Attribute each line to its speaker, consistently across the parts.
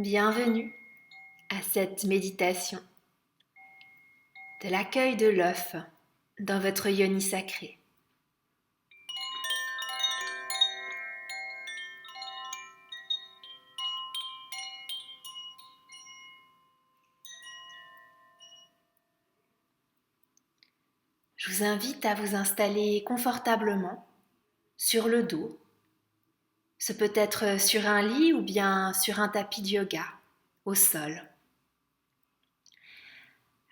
Speaker 1: Bienvenue à cette méditation de l'accueil de l'œuf dans votre yoni sacré. Je vous invite à vous installer confortablement sur le dos. Ce peut être sur un lit ou bien sur un tapis de yoga au sol.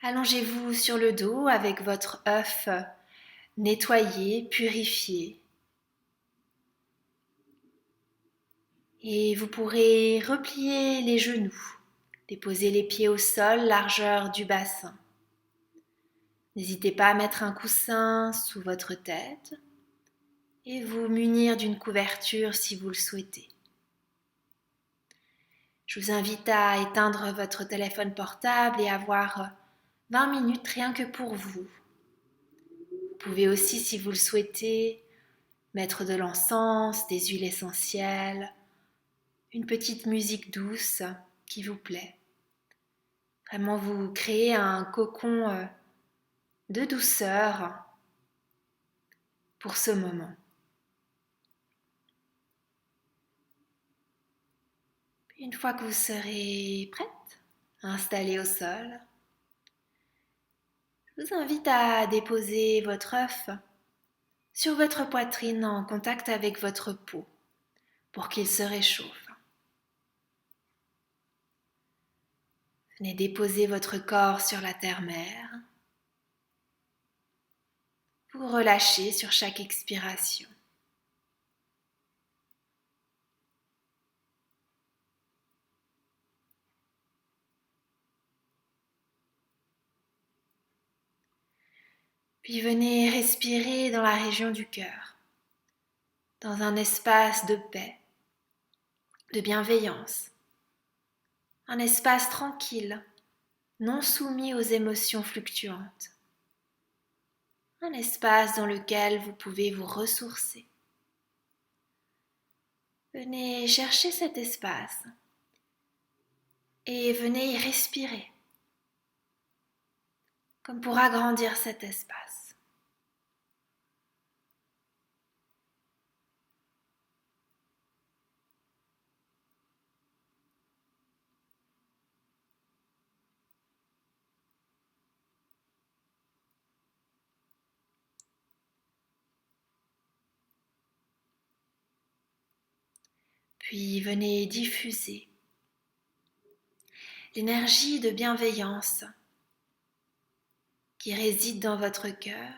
Speaker 1: Allongez-vous sur le dos avec votre œuf nettoyé, purifié. Et vous pourrez replier les genoux, déposer les pieds au sol, largeur du bassin. N'hésitez pas à mettre un coussin sous votre tête et vous munir d'une couverture si vous le souhaitez. Je vous invite à éteindre votre téléphone portable et avoir 20 minutes rien que pour vous. Vous pouvez aussi, si vous le souhaitez, mettre de l'encens, des huiles essentielles, une petite musique douce qui vous plaît. Vraiment vous créer un cocon de douceur pour ce moment. Une fois que vous serez prête, installée au sol, je vous invite à déposer votre œuf sur votre poitrine en contact avec votre peau pour qu'il se réchauffe. Venez déposer votre corps sur la terre-mère. Vous relâchez sur chaque expiration. Puis venez respirer dans la région du cœur, dans un espace de paix, de bienveillance, un espace tranquille, non soumis aux émotions fluctuantes, un espace dans lequel vous pouvez vous ressourcer. Venez chercher cet espace et venez y respirer, comme pour agrandir cet espace. Puis venez diffuser l'énergie de bienveillance qui réside dans votre cœur.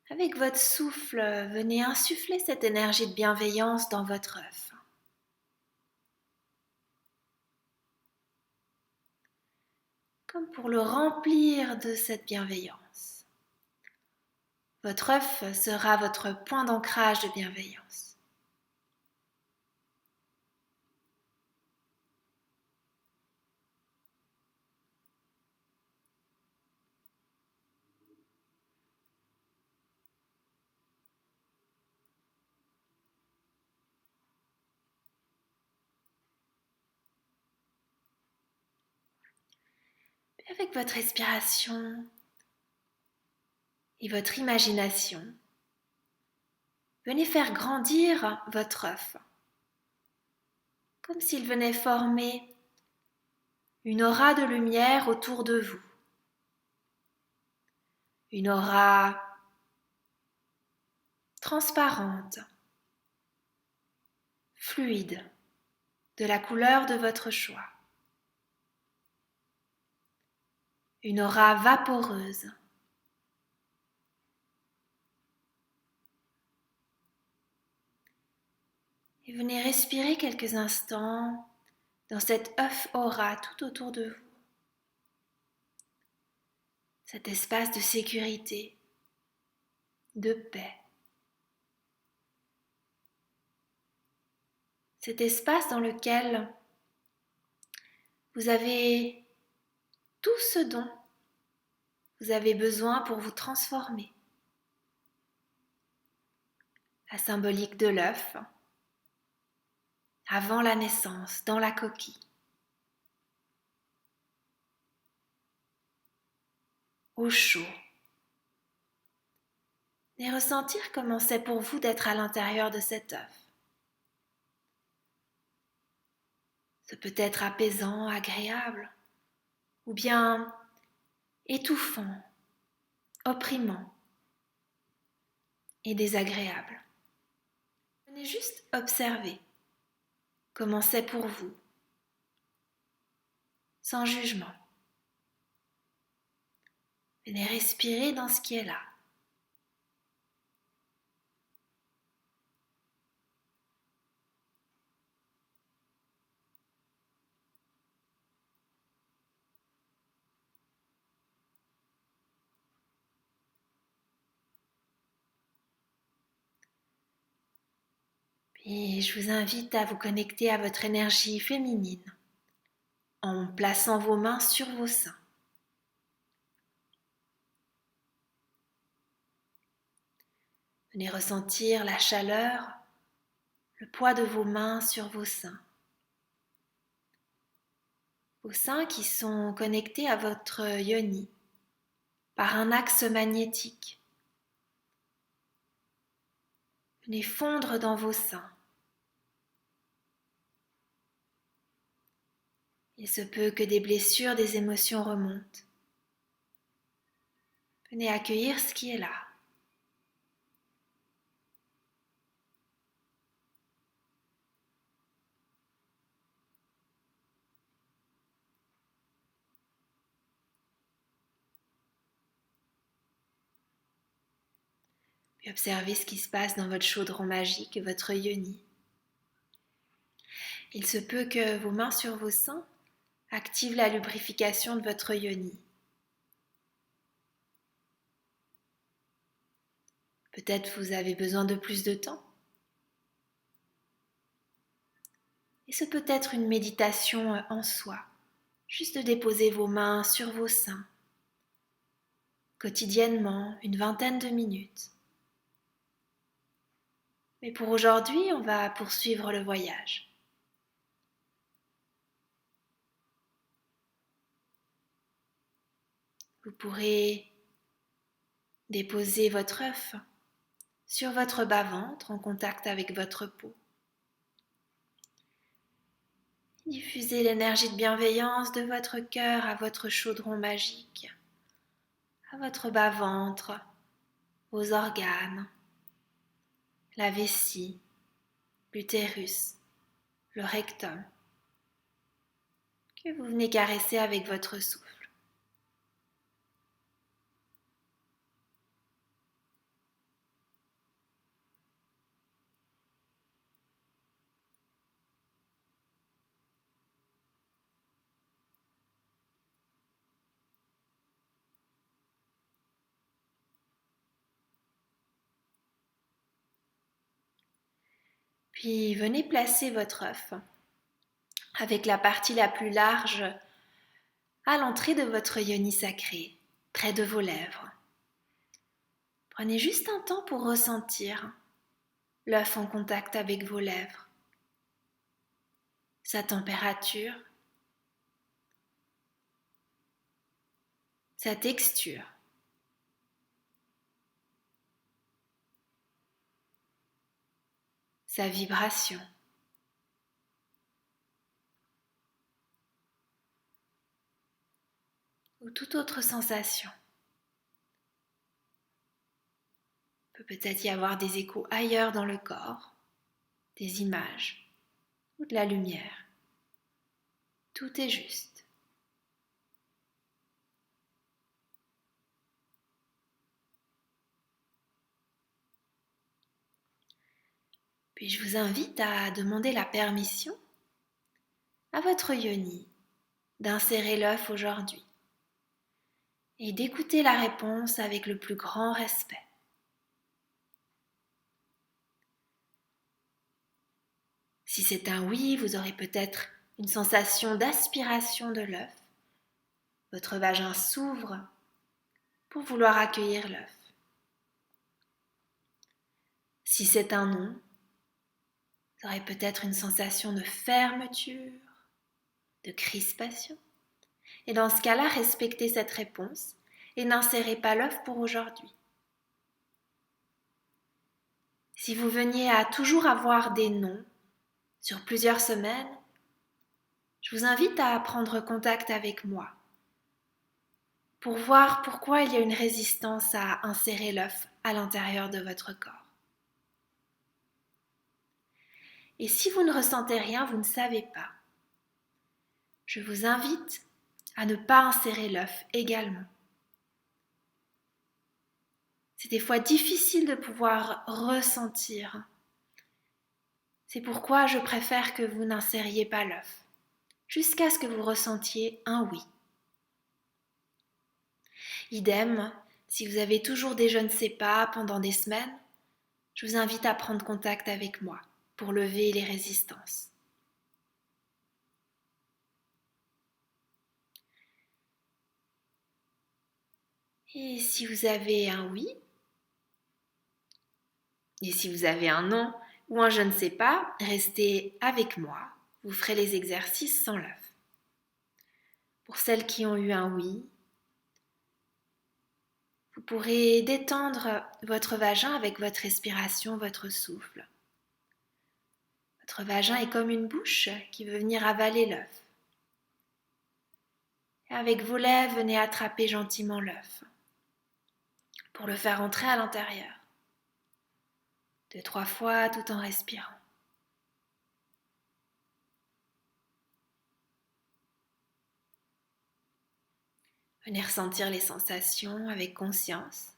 Speaker 1: Avec votre souffle, venez insuffler cette énergie de bienveillance dans votre œuf. Comme pour le remplir de cette bienveillance. Votre œuf sera votre point d'ancrage de bienveillance. Avec votre respiration et votre imagination, venez faire grandir votre œuf, comme s'il venait former une aura de lumière autour de vous, une aura transparente, fluide, de la couleur de votre choix, une aura vaporeuse. Et venez respirer quelques instants dans cet œuf aura tout autour de vous. Cet espace de sécurité, de paix. Cet espace dans lequel vous avez tout ce dont vous avez besoin pour vous transformer. La symbolique de l'œuf, avant la naissance, dans la coquille. Au chaud. Et ressentir comment c'est pour vous d'être à l'intérieur de cet œuf. Ce peut être apaisant, agréable, ou bien étouffant, opprimant et désagréable. Venez juste observer comment c'est pour vous, sans jugement. Venez respirer dans ce qui est là. Puis je vous invite à vous connecter à votre énergie féminine en plaçant vos mains sur vos seins. Venez ressentir la chaleur, le poids de vos mains sur vos seins. Vos seins qui sont connectés à votre yoni par un axe magnétique. Venez fondre dans vos seins. Il se peut que des blessures, des émotions remontent. Venez accueillir ce qui est là. Puis observez ce qui se passe dans votre chaudron magique, votre yoni. Il se peut que vos mains sur vos seins activent la lubrification de votre yoni. Peut-être vous avez besoin de plus de temps. Et ce peut être une méditation en soi, juste de déposer vos mains sur vos seins, quotidiennement, une vingtaine de minutes. Mais pour aujourd'hui, on va poursuivre le voyage. Vous pourrez déposer votre œuf sur votre bas-ventre en contact avec votre peau. Diffusez l'énergie de bienveillance de votre cœur à votre chaudron magique, à votre bas-ventre, aux organes, la vessie, l'utérus, le rectum, que vous venez caresser avec votre souffle. Puis venez placer votre œuf avec la partie la plus large à l'entrée de votre yoni sacré, près de vos lèvres. Prenez juste un temps pour ressentir l'œuf en contact avec vos lèvres, sa température, sa texture. Sa vibration. Ou toute autre sensation. Il peut peut-être y avoir des échos ailleurs dans le corps, des images ou de la lumière. Tout est juste. Puis je vous invite à demander la permission à votre yoni d'insérer l'œuf aujourd'hui et d'écouter la réponse avec le plus grand respect. Si c'est un oui, vous aurez peut-être une sensation d'aspiration de l'œuf. Votre vagin s'ouvre pour vouloir accueillir l'œuf. Si c'est un non, Vous aurez peut-être une sensation de fermeture, de crispation. Et dans ce cas-là, respectez cette réponse et n'insérez pas l'œuf pour aujourd'hui. Si vous veniez à toujours avoir des non sur plusieurs semaines, je vous invite à prendre contact avec moi pour voir pourquoi il y a une résistance à insérer l'œuf à l'intérieur de votre corps. Et si vous ne ressentez rien, vous ne savez pas, je vous invite à ne pas insérer l'œuf également. C'est des fois difficile de pouvoir ressentir. C'est pourquoi je préfère que vous n'insériez pas l'œuf, jusqu'à ce que vous ressentiez un oui. Idem, si vous avez toujours des je ne sais pas pendant des semaines, je vous invite à prendre contact avec moi pour lever les résistances. Et si vous avez un oui, et si vous avez un non ou un je ne sais pas, restez avec moi, vous ferez les exercices sans l'œuf. Pour celles qui ont eu un oui, vous pourrez détendre votre vagin avec votre respiration, votre souffle. Votre vagin est comme une bouche qui veut venir avaler l'œuf. Et avec vos lèvres, venez attraper gentiment l'œuf pour le faire entrer à l'intérieur. 2-3 fois tout en respirant. Venez ressentir les sensations avec conscience.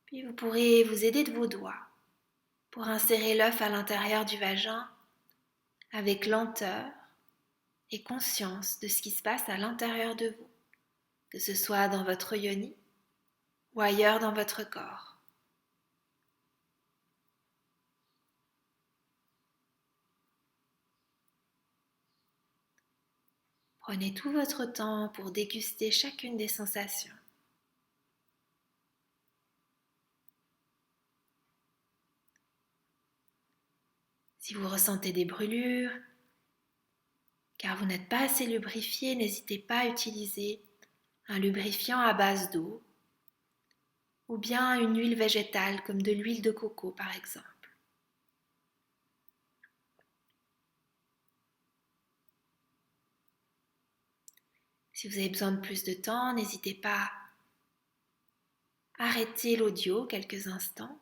Speaker 1: Puis vous pourrez vous aider de vos doigts pour insérer l'œuf à l'intérieur du vagin avec lenteur et conscience de ce qui se passe à l'intérieur de vous, que ce soit dans votre yoni ou ailleurs dans votre corps. Prenez tout votre temps pour déguster chacune des sensations. Si vous ressentez des brûlures, car vous n'êtes pas assez lubrifié, n'hésitez pas à utiliser un lubrifiant à base d'eau ou bien une huile végétale comme de l'huile de coco par exemple. Si vous avez besoin de plus de temps, n'hésitez pas à arrêter l'audio quelques instants.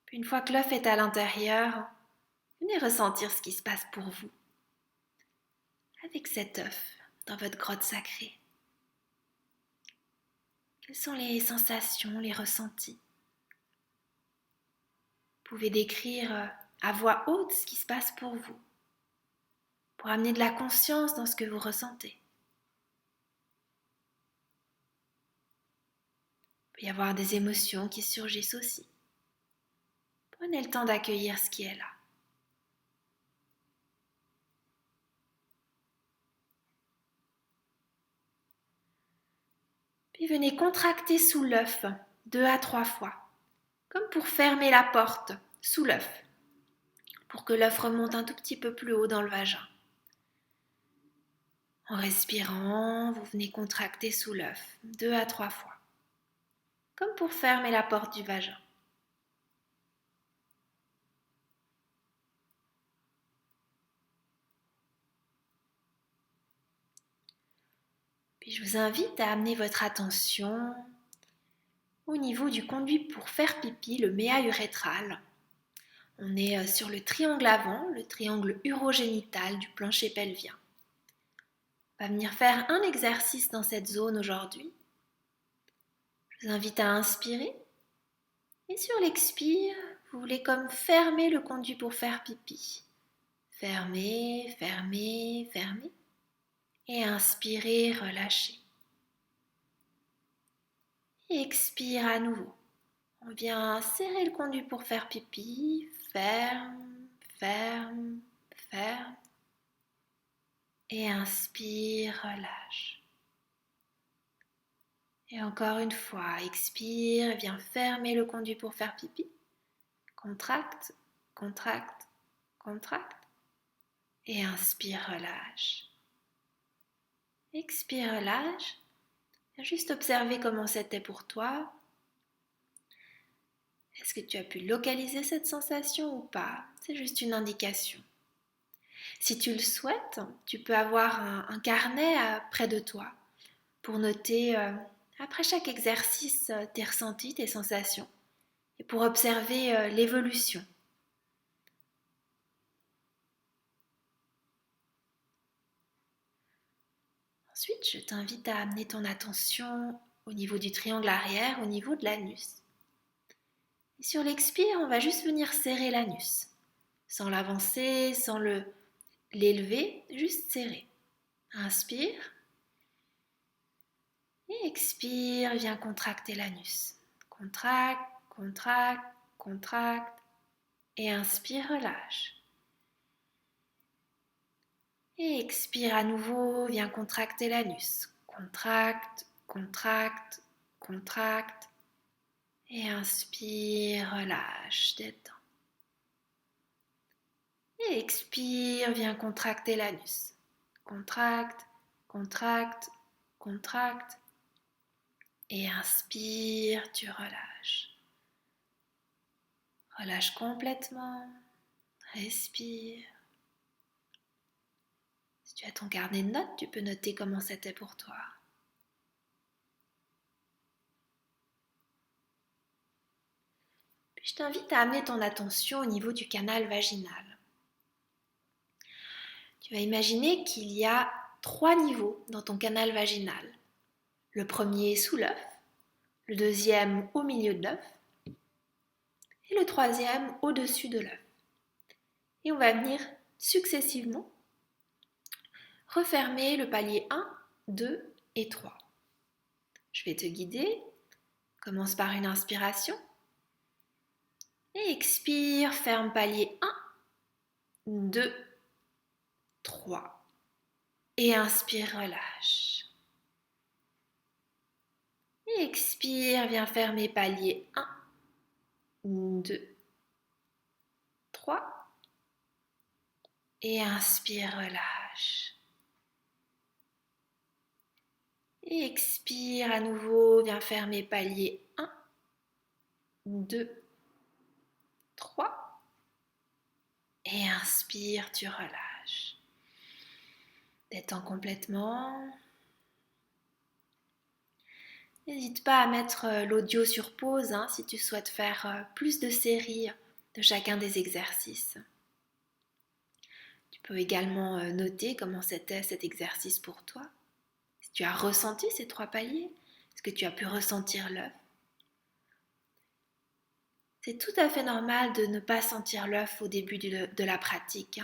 Speaker 1: Puis une fois que l'œuf est à l'intérieur, venez ressentir ce qui se passe pour vous avec cet œuf dans votre grotte sacrée. Quelles sont les sensations, les ressentis? Vous pouvez décrire à voix haute ce qui se passe pour vous, pour amener de la conscience dans ce que vous ressentez. Il peut y avoir des émotions qui surgissent aussi. Prenez le temps d'accueillir ce qui est là. Puis venez contracter sous l'œuf 2 à 3 fois, comme pour fermer la porte sous l'œuf, pour que l'œuf remonte un tout petit peu plus haut dans le vagin. En respirant, vous venez contracter sous l'œuf 2 à 3 fois, comme pour fermer la porte du vagin. Puis je vous invite à amener votre attention au niveau du conduit pour faire pipi, le méa urétral. On est sur le triangle avant, le triangle urogénital du plancher pelvien. On va venir faire un exercice dans cette zone aujourd'hui. Je vous invite à inspirer et sur l'expire, vous voulez comme fermer le conduit pour faire pipi. Fermer, fermer, fermer et inspirer, relâcher. Et expire à nouveau. On vient serrer le conduit pour faire pipi, ferme, ferme, ferme. Et inspire, relâche. Et encore une fois, expire, viens fermer le conduit pour faire pipi. Contracte, contracte, contracte. Et inspire, relâche. Expire, relâche. Viens juste observer comment c'était pour toi. Est-ce que tu as pu localiser cette sensation ou pas? C'est juste une indication. Si tu le souhaites, tu peux avoir un carnet près de toi pour noter après chaque exercice tes ressentis, tes sensations et pour observer l'évolution. Ensuite, je t'invite à amener ton attention au niveau du triangle arrière, au niveau de l'anus. Et sur l'expire, on va juste venir serrer l'anus, sans l'avancer, sans l'élever, juste serrer. Inspire. Et expire, viens contracter l'anus. Contracte, contracte, contracte. Et inspire, relâche. Et expire à nouveau, viens contracter l'anus. Contracte, contracte, contracte. Et inspire, relâche, détends. Et expire, viens contracter l'anus. Contracte, contracte, contracte. Et inspire, tu relâches. Relâche complètement. Respire. Si tu as ton carnet de notes, tu peux noter comment c'était pour toi. Puis je t'invite à amener ton attention au niveau du canal vaginal. Tu vas imaginer qu'il y a 3 niveaux dans ton canal vaginal. Le premier sous l'œuf, le deuxième au milieu de l'œuf et le troisième au-dessus de l'œuf. Et on va venir successivement refermer le palier 1, 2 et 3. Je vais te guider. Commence par une inspiration. Et expire, ferme palier 1, 2, 3. Et inspire, relâche. Et expire, viens fermer palier 1, 2, 3. Et inspire, relâche. Et expire à nouveau, viens fermer palier 1, 2, 3. Et inspire, tu relâches. Détends complètement. N'hésite pas à mettre l'audio sur pause si tu souhaites faire plus de séries de chacun des exercices. Tu peux également noter comment c'était cet exercice pour toi. Si tu as ressenti ces 3 paliers, est-ce que tu as pu ressentir l'œuf? C'est tout à fait normal de ne pas sentir l'œuf au début de la pratique.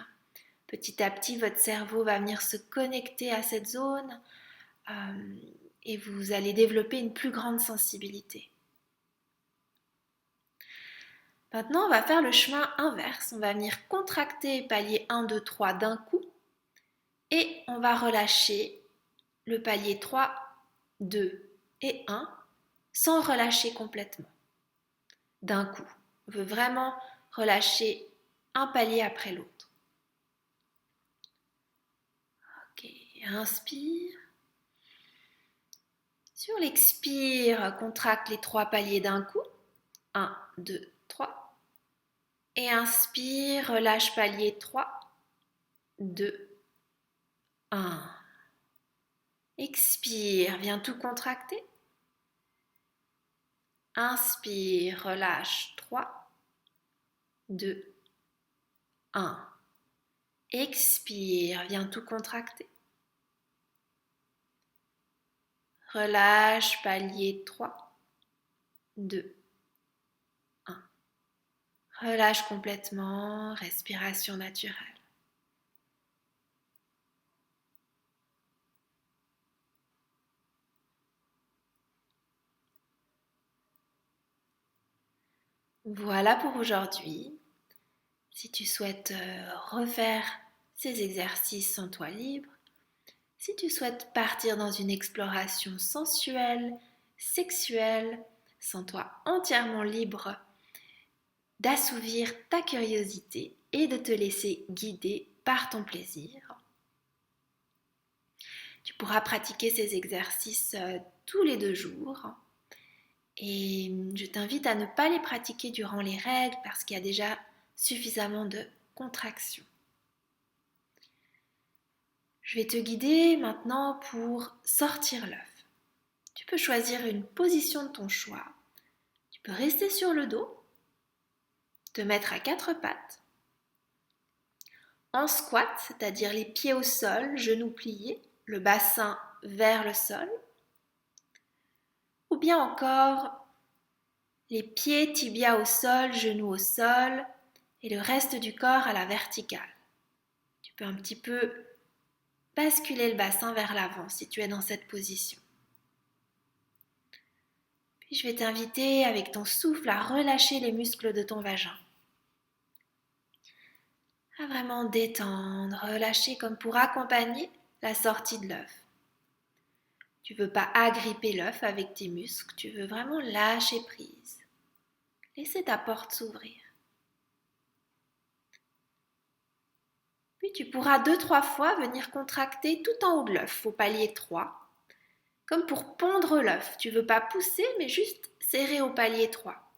Speaker 1: Petit à petit, votre cerveau va venir se connecter à cette zone et vous allez développer une plus grande sensibilité. Maintenant, on va faire le chemin inverse. On va venir contracter palier 1, 2, 3 d'un coup et on va relâcher le palier 3, 2 et 1 sans relâcher complètement d'un coup. On veut vraiment relâcher un palier après l'autre. Ok, inspire. Sur l'expire, contracte les 3 paliers d'un coup. 1, 2, 3. Et inspire, relâche palier 3, 2, 1. Expire, viens tout contracter. Inspire, relâche 3, 2, 1. Expire, viens tout contracter. Relâche, palier 3, 2, 1. Relâche complètement, respiration naturelle. Voilà pour aujourd'hui. Si tu souhaites refaire ces exercices en toi libre, si tu souhaites partir dans une exploration sensuelle sexuelle. Sens-toi entièrement libre d'assouvir ta curiosité et de te laisser guider par ton plaisir. Tu pourras pratiquer ces exercices tous les 2 jours. Et je t'invite à ne pas les pratiquer durant les règles parce qu'il y a déjà suffisamment de contraction. Je vais te guider maintenant pour sortir l'œuf. Tu peux choisir une position de ton choix. Tu peux rester sur le dos, te mettre à 4 pattes, en squat, c'est-à-dire les pieds au sol, genoux pliés, le bassin vers le sol, ou bien encore les pieds tibias au sol, genoux au sol et le reste du corps à la verticale. Tu peux un petit peu basculer le bassin vers l'avant si tu es dans cette position. Puis je vais t'inviter avec ton souffle à relâcher les muscles de ton vagin. À vraiment détendre, relâcher comme pour accompagner la sortie de l'œuf. Tu ne veux pas agripper l'œuf avec tes muscles, tu veux vraiment lâcher prise. Laisser ta porte s'ouvrir. Puis tu pourras 2-3 fois venir contracter tout en haut de l'œuf, au palier 3. Comme pour pondre l'œuf, tu ne veux pas pousser mais juste serrer au palier 3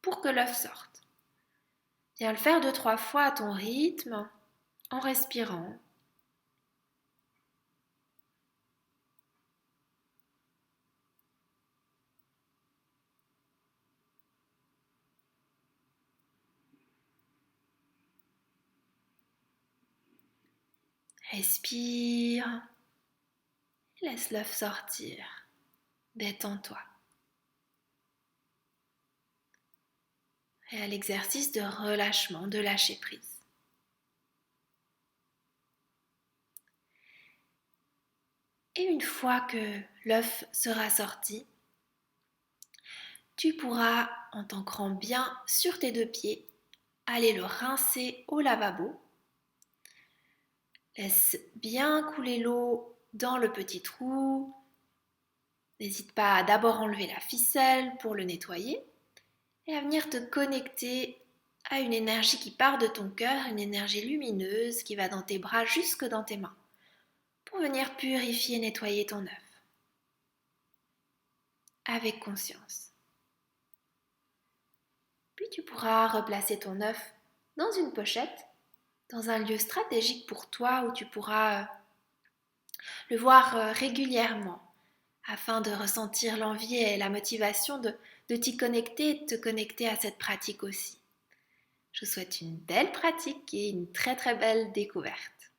Speaker 1: pour que l'œuf sorte. Viens le faire 2-3 fois à ton rythme, en respirant. Respire. Laisse l'œuf sortir. Détends-toi. Et à l'exercice de relâchement, de lâcher prise. Et une fois que l'œuf sera sorti, tu pourras, en t'ancrant bien sur tes 2 pieds, aller le rincer au lavabo. Laisse bien couler l'eau dans le petit trou. N'hésite pas à d'abord enlever la ficelle pour le nettoyer et à venir te connecter à une énergie qui part de ton cœur, une énergie lumineuse qui va dans tes bras jusque dans tes mains pour venir purifier et nettoyer ton œuf avec conscience. Puis tu pourras replacer ton œuf dans une pochette, dans un lieu stratégique pour toi où tu pourras le voir régulièrement afin de ressentir l'envie et la motivation de t'y connecter et de te connecter à cette pratique aussi. Je vous souhaite une belle pratique et une très très belle découverte.